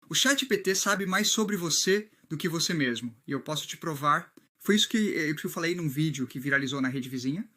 O ChatGPT sabe mais sobre você do que você mesmo. E eu posso te provar. Foi isso que eu falei num vídeo que viralizou na rede vizinha.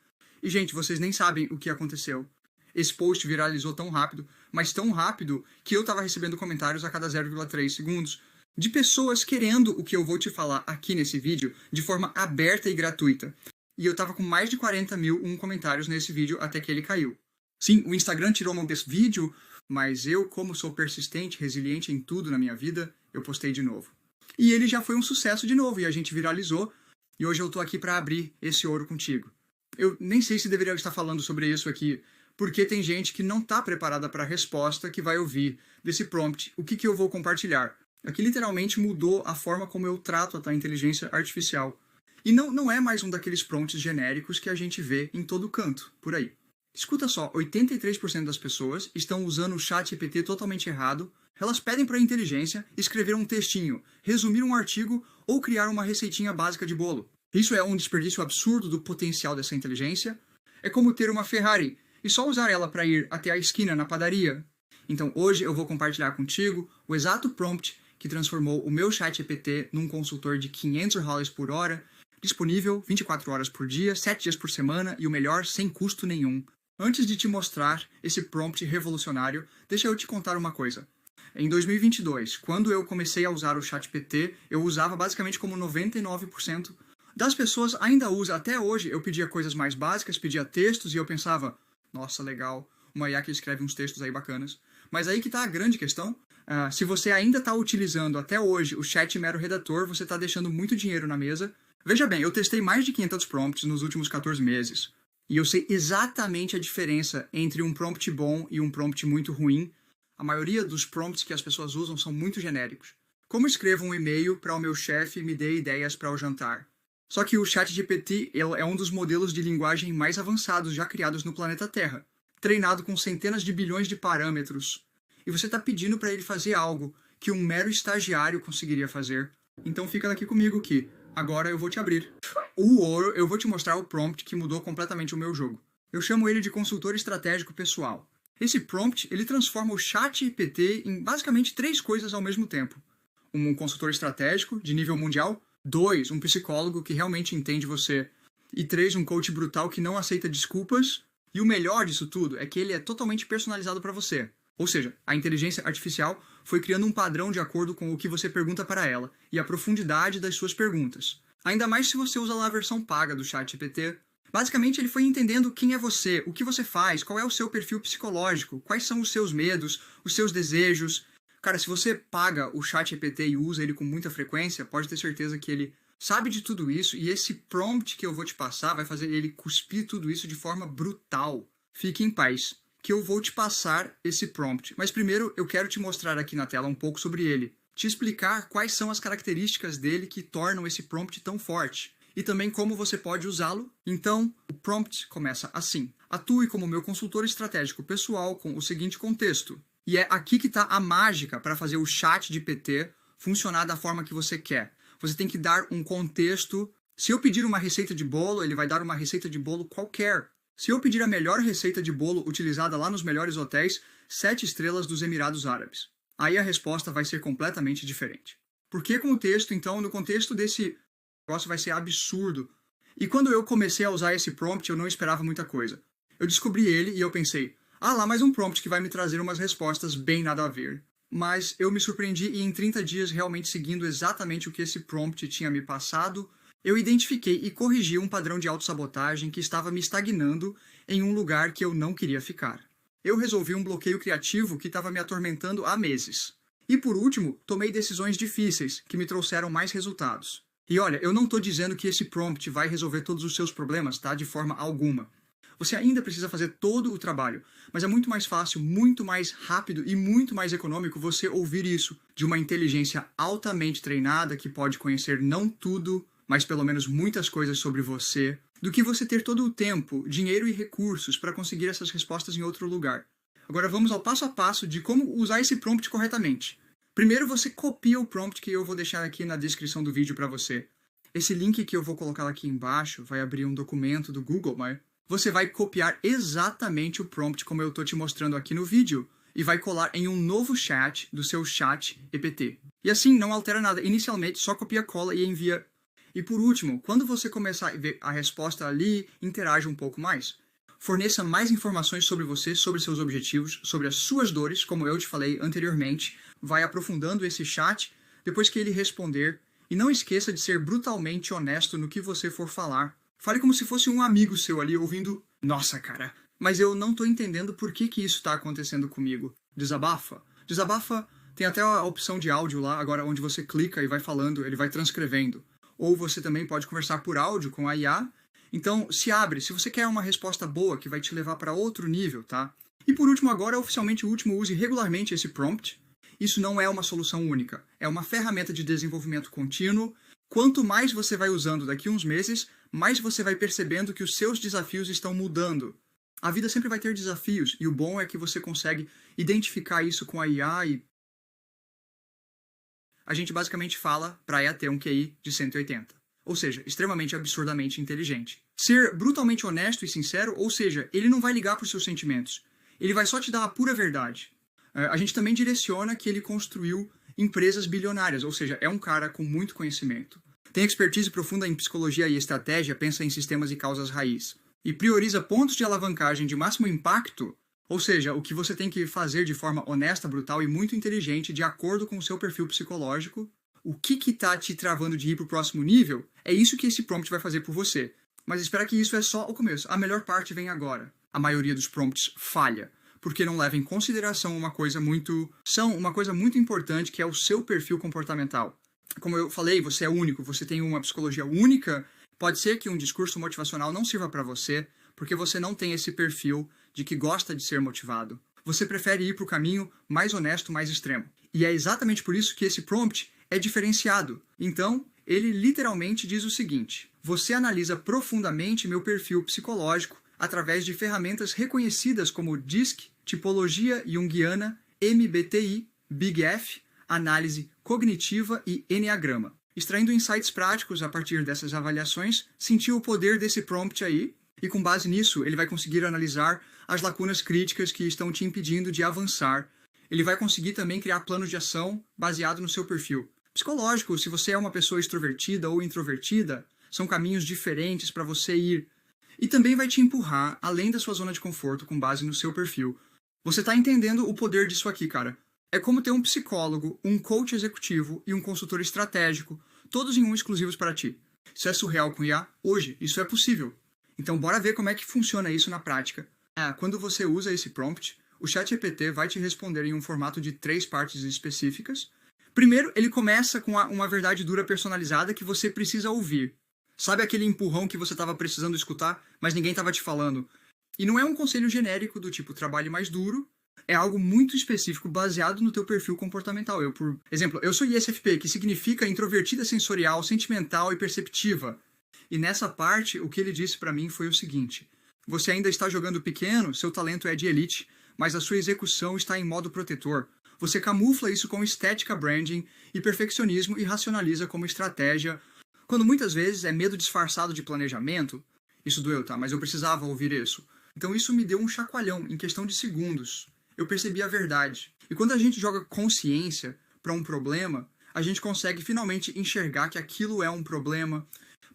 E, gente, vocês nem sabem o que aconteceu. Esse post viralizou tão rápido, mas tão rápido, que eu tava recebendo comentários a cada 0,3 segundos de pessoas querendo o que eu vou te falar aqui nesse vídeo de forma aberta e gratuita. E eu tava com mais de 40.000 comentários nesse vídeo até que ele caiu. Sim, o Instagram tirou mão desse vídeo, mas eu, como sou persistente, resiliente em tudo na minha vida, eu postei de novo. E ele já foi um sucesso de novo, e a gente viralizou, e hoje eu tô aqui para abrir esse ouro contigo. Eu nem sei se deveria estar falando sobre isso aqui, porque tem gente que não tá preparada para a resposta que vai ouvir desse prompt, o que eu vou compartilhar. Aqui literalmente mudou a forma como eu trato a inteligência artificial. E não é mais um daqueles prompts genéricos que a gente vê em todo canto, por aí. Escuta só, 83% das pessoas estão usando o ChatGPT totalmente errado. Elas pedem para a inteligência escrever um textinho, resumir um artigo ou criar uma receitinha básica de bolo. Isso é um desperdício absurdo do potencial dessa inteligência. É como ter uma Ferrari e só usar ela para ir até a esquina na padaria. Então hoje eu vou compartilhar contigo o exato prompt que transformou o meu ChatGPT num consultor de $500 por hora, disponível 24 horas por dia, 7 dias por semana e o melhor, sem custo nenhum. Antes de te mostrar esse prompt revolucionário, deixa eu te contar uma coisa. Em 2022, quando eu comecei a usar o ChatGPT, eu usava basicamente como 99% das pessoas ainda usa. Até hoje eu pedia coisas mais básicas, pedia textos e eu pensava, nossa, legal, uma IA que escreve uns textos aí bacanas. Mas aí que tá a grande questão. Se você ainda está utilizando até hoje o chat mero redator, você está deixando muito dinheiro na mesa. Veja bem, eu testei mais de 500 prompts nos últimos 14 meses. E eu sei exatamente a diferença entre um prompt bom e um prompt muito ruim. A maioria dos prompts que as pessoas usam são muito genéricos. Como escrevo um e-mail para o meu chefe me dê ideias para o jantar? Só que o ChatGPT é um dos modelos de linguagem mais avançados já criados no planeta Terra, treinado com centenas de bilhões de parâmetros. E você está pedindo para ele fazer algo que um mero estagiário conseguiria fazer. Então fica daqui comigo que agora eu vou te abrir o ouro, eu vou te mostrar o prompt que mudou completamente o meu jogo. Eu chamo ele de consultor estratégico pessoal. Esse prompt, ele transforma o ChatGPT em basicamente 3 coisas ao mesmo tempo. Um consultor estratégico de nível mundial, 2, um psicólogo que realmente entende você, e 3, um coach brutal que não aceita desculpas. E o melhor disso tudo é que ele é totalmente personalizado para você. Ou seja, a inteligência artificial foi criando um padrão de acordo com o que você pergunta para ela e a profundidade das suas perguntas. Ainda mais se você usa lá a versão paga do ChatGPT. Basicamente, ele foi entendendo quem é você, o que você faz, qual é o seu perfil psicológico, quais são os seus medos, os seus desejos. Cara, se você paga o ChatGPT e usa ele com muita frequência, pode ter certeza que ele sabe de tudo isso e esse prompt que eu vou te passar vai fazer ele cuspir tudo isso de forma brutal. Fique em paz, que eu vou te passar esse prompt. Mas primeiro eu quero te mostrar aqui na tela um pouco sobre ele. Te explicar quais são as características dele que tornam esse prompt tão forte. E também como você pode usá-lo. Então, o prompt começa assim. Atue como meu consultor estratégico pessoal com o seguinte contexto. E é aqui que está a mágica para fazer o ChatGPT funcionar da forma que você quer. Você tem que dar um contexto. Se eu pedir uma receita de bolo, ele vai dar uma receita de bolo qualquer. Se eu pedir a melhor receita de bolo utilizada lá nos melhores hotéis, 7 estrelas dos Emirados Árabes. Aí a resposta vai ser completamente diferente. Por que contexto? Então, no contexto desse negócio vai ser absurdo. E quando eu comecei a usar esse prompt, eu não esperava muita coisa. Eu descobri ele e eu pensei, lá mais um prompt que vai me trazer umas respostas bem nada a ver. Mas eu me surpreendi e em 30 dias, realmente seguindo exatamente o que esse prompt tinha me passado, eu identifiquei e corrigi um padrão de autossabotagem que estava me estagnando em um lugar que eu não queria ficar. Eu resolvi um bloqueio criativo que estava me atormentando há meses. E por último, tomei decisões difíceis que me trouxeram mais resultados. E olha, eu não estou dizendo que esse prompt vai resolver todos os seus problemas, tá? De forma alguma. Você ainda precisa fazer todo o trabalho, mas é muito mais fácil, muito mais rápido e muito mais econômico você ouvir isso de uma inteligência altamente treinada que pode conhecer não tudo, mas pelo menos muitas coisas sobre você, do que você ter todo o tempo, dinheiro e recursos para conseguir essas respostas em outro lugar. Agora vamos ao passo a passo de como usar esse prompt corretamente. Primeiro você copia o prompt que eu vou deixar aqui na descrição do vídeo para você. Esse link que eu vou colocar aqui embaixo vai abrir um documento do Google, mas você vai copiar exatamente o prompt como eu estou te mostrando aqui no vídeo e vai colar em um novo chat do seu chat EPT. E assim, não altera nada. Inicialmente, só copia, cola e envia. E por último, quando você começar a ver a resposta ali, interaja um pouco mais. Forneça mais informações sobre você, sobre seus objetivos, sobre as suas dores, como eu te falei anteriormente. Vai aprofundando esse chat depois que ele responder. E não esqueça de ser brutalmente honesto no que você for falar. Fale como se fosse um amigo seu ali ouvindo. Nossa, cara, mas eu não tô entendendo por que isso tá acontecendo comigo. Desabafa. Desabafa, tem até a opção de áudio lá, agora onde você clica e vai falando, ele vai transcrevendo. Ou você também pode conversar por áudio com a IA. Então, se abre, se você quer uma resposta boa que vai te levar para outro nível, tá? E por último, agora, oficialmente o último, use regularmente esse prompt. Isso não é uma solução única, é uma ferramenta de desenvolvimento contínuo. Quanto mais você vai usando daqui a uns meses, mais você vai percebendo que os seus desafios estão mudando. A vida sempre vai ter desafios, e o bom é que você consegue identificar isso com a IA e... A gente basicamente fala para a IA ter um QI de 180. Ou seja, extremamente absurdamente inteligente. Ser brutalmente honesto e sincero, ou seja, ele não vai ligar para os seus sentimentos. Ele vai só te dar a pura verdade. A gente também direciona que ele construiu empresas bilionárias, ou seja, é um cara com muito conhecimento. Tem expertise profunda em psicologia e estratégia, pensa em sistemas e causas raiz. E prioriza pontos de alavancagem de máximo impacto, ou seja, o que você tem que fazer de forma honesta, brutal e muito inteligente, de acordo com o seu perfil psicológico. O que tá te travando de ir pro próximo nível, é isso que esse prompt vai fazer por você. Mas espera que isso é só o começo. A melhor parte vem agora. A maioria dos prompts falha, porque não leva em consideração uma coisa muito importante, que é o seu perfil comportamental. Como eu falei, você é único, você tem uma psicologia única. Pode ser que um discurso motivacional não sirva para você, porque você não tem esse perfil de que gosta de ser motivado. Você prefere ir para o caminho mais honesto, mais extremo. E é exatamente por isso que esse prompt é diferenciado. Então, ele literalmente diz o seguinte: você analisa profundamente meu perfil psicológico através de ferramentas reconhecidas como DISC, Tipologia Junguiana, MBTI, Big F, Análise Cognitiva e Enneagrama. Extraindo insights práticos a partir dessas avaliações, sentiu o poder desse prompt aí, e com base nisso ele vai conseguir analisar as lacunas críticas que estão te impedindo de avançar. Ele vai conseguir também criar planos de ação baseado no seu perfil psicológico. Se você é uma pessoa extrovertida ou introvertida, são caminhos diferentes para você ir. E também vai te empurrar além da sua zona de conforto com base no seu perfil. Você tá entendendo o poder disso aqui, cara? É como ter um psicólogo, um coach executivo e um consultor estratégico, todos em um exclusivos para ti. Isso é surreal com IA? Hoje, isso é possível. Então bora ver como é que funciona isso na prática. Quando você usa esse prompt, o ChatGPT vai te responder em um formato de 3 partes específicas. Primeiro, ele começa com uma verdade dura personalizada que você precisa ouvir. Sabe aquele empurrão que você estava precisando escutar, mas ninguém estava te falando? E não é um conselho genérico do tipo trabalhe mais duro, é algo muito específico baseado no teu perfil comportamental. Por exemplo, eu sou ISFP, que significa introvertida sensorial, sentimental e perceptiva. E nessa parte, o que ele disse para mim foi o seguinte: você ainda está jogando pequeno, seu talento é de elite, mas a sua execução está em modo protetor. Você camufla isso com estética, branding e perfeccionismo e racionaliza como estratégia, quando muitas vezes é medo disfarçado de planejamento. Isso doeu, tá? Mas eu precisava ouvir isso. Então isso me deu um chacoalhão em questão de segundos. Eu percebi a verdade. E quando a gente joga consciência para um problema, a gente consegue finalmente enxergar que aquilo é um problema,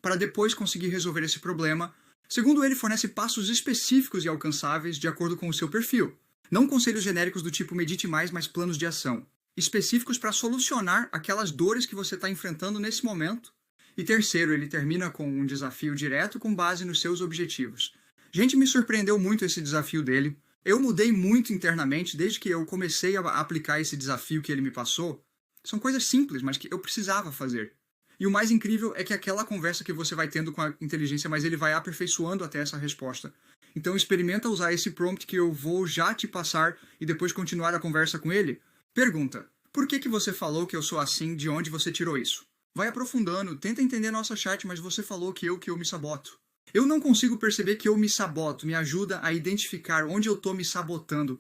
para depois conseguir resolver esse problema. Segundo ele, fornece passos específicos e alcançáveis de acordo com o seu perfil. Não conselhos genéricos do tipo medite mais, mas planos de ação. Específicos para solucionar aquelas dores que você está enfrentando nesse momento. E terceiro, ele termina com um desafio direto com base nos seus objetivos. Gente, me surpreendeu muito esse desafio dele. Eu mudei muito internamente desde que eu comecei a aplicar esse desafio que ele me passou. São coisas simples, mas que eu precisava fazer. E o mais incrível é que aquela conversa que você vai tendo com a inteligência, mas ele vai aperfeiçoando até essa resposta. Então experimenta usar esse prompt que eu vou já te passar e depois continuar a conversa com ele. Pergunta: por que você falou que eu sou assim? De onde você tirou isso? Vai aprofundando, tenta entender a nossa chat, mas você falou que eu me saboto. Eu não consigo perceber que eu me saboto, me ajuda a identificar onde eu tô me sabotando.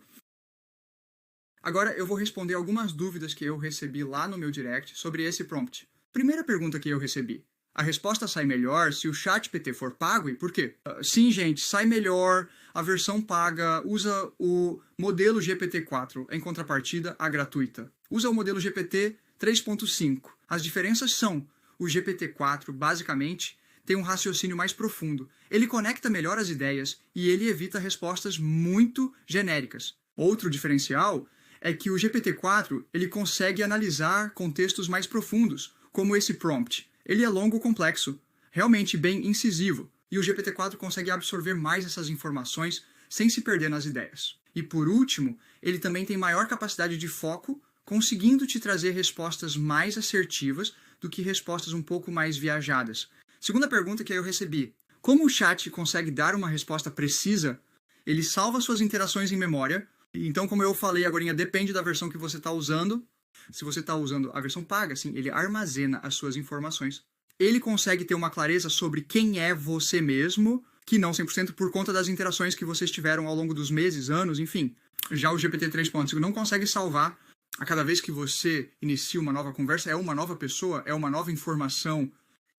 Agora eu vou responder algumas dúvidas que eu recebi lá no meu direct sobre esse prompt. Primeira pergunta que eu recebi: A resposta sai melhor se o ChatGPT for pago, e por quê? Sim, gente, sai melhor, a versão paga usa o modelo GPT-4, em contrapartida, a gratuita. Usa o modelo GPT 3.5. As diferenças são, o GPT-4, basicamente, tem um raciocínio mais profundo. Ele conecta melhor as ideias e ele evita respostas muito genéricas. Outro diferencial é que o GPT-4 ele consegue analisar contextos mais profundos, como esse prompt. Ele é longo e complexo, realmente bem incisivo, e o GPT-4 consegue absorver mais essas informações sem se perder nas ideias. E por último, ele também tem maior capacidade de foco, conseguindo te trazer respostas mais assertivas do que respostas um pouco mais viajadas. Segunda pergunta que eu recebi: como o chat consegue dar uma resposta precisa? Ele salva suas interações em memória. Então, como eu falei agora, depende da versão que você está usando. Se você está usando a versão paga, sim, ele armazena as suas informações. Ele consegue ter uma clareza sobre quem é você mesmo, que não 100% por conta das interações que vocês tiveram ao longo dos meses, anos, enfim. Já o GPT 3.5 não consegue salvar. A cada vez que você inicia uma nova conversa, é uma nova pessoa, é uma nova informação.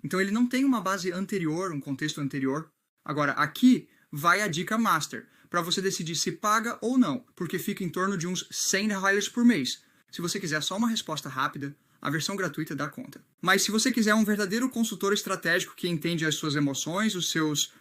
Então ele não tem uma base anterior, um contexto anterior. Agora, aqui vai a dica master, para você decidir se paga ou não, porque fica em torno de uns 100 highlights por mês. Se você quiser só uma resposta rápida, a versão gratuita dá conta. Mas se você quiser um verdadeiro consultor estratégico que entende as suas emoções, os seus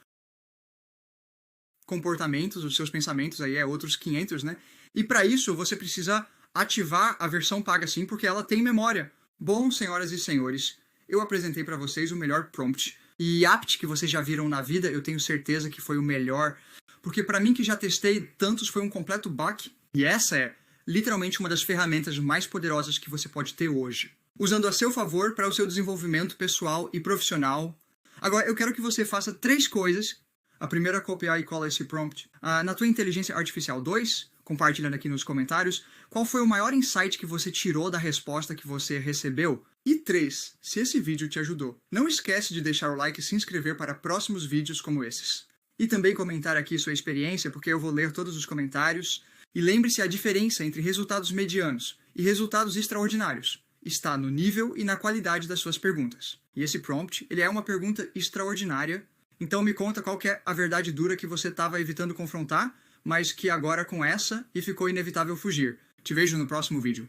comportamentos, os seus pensamentos, aí é outros 500, né? E para isso você precisa ativar a versão paga sim, porque ela tem memória. Bom, senhoras e senhores, eu apresentei para vocês o melhor prompt. E apt que vocês já viram na vida, eu tenho certeza que foi o melhor. Porque para mim que já testei tantos foi um completo baque. E essa é literalmente uma das ferramentas mais poderosas que você pode ter hoje. Usando a seu favor para o seu desenvolvimento pessoal e profissional. Agora, eu quero que você faça 3 coisas. A primeira é copiar e colar esse prompt. Na tua inteligência artificial 2, compartilhando aqui nos comentários, qual foi o maior insight que você tirou da resposta que você recebeu? E 3, se esse vídeo te ajudou, não esquece de deixar o like e se inscrever para próximos vídeos como esses. E também comentar aqui sua experiência, porque eu vou ler todos os comentários. E lembre-se, a diferença entre resultados medianos e resultados extraordinários está no nível e na qualidade das suas perguntas. E esse prompt, ele é uma pergunta extraordinária. Então me conta qual que é a verdade dura que você estava evitando confrontar, mas que agora com essa e ficou inevitável fugir. Te vejo no próximo vídeo.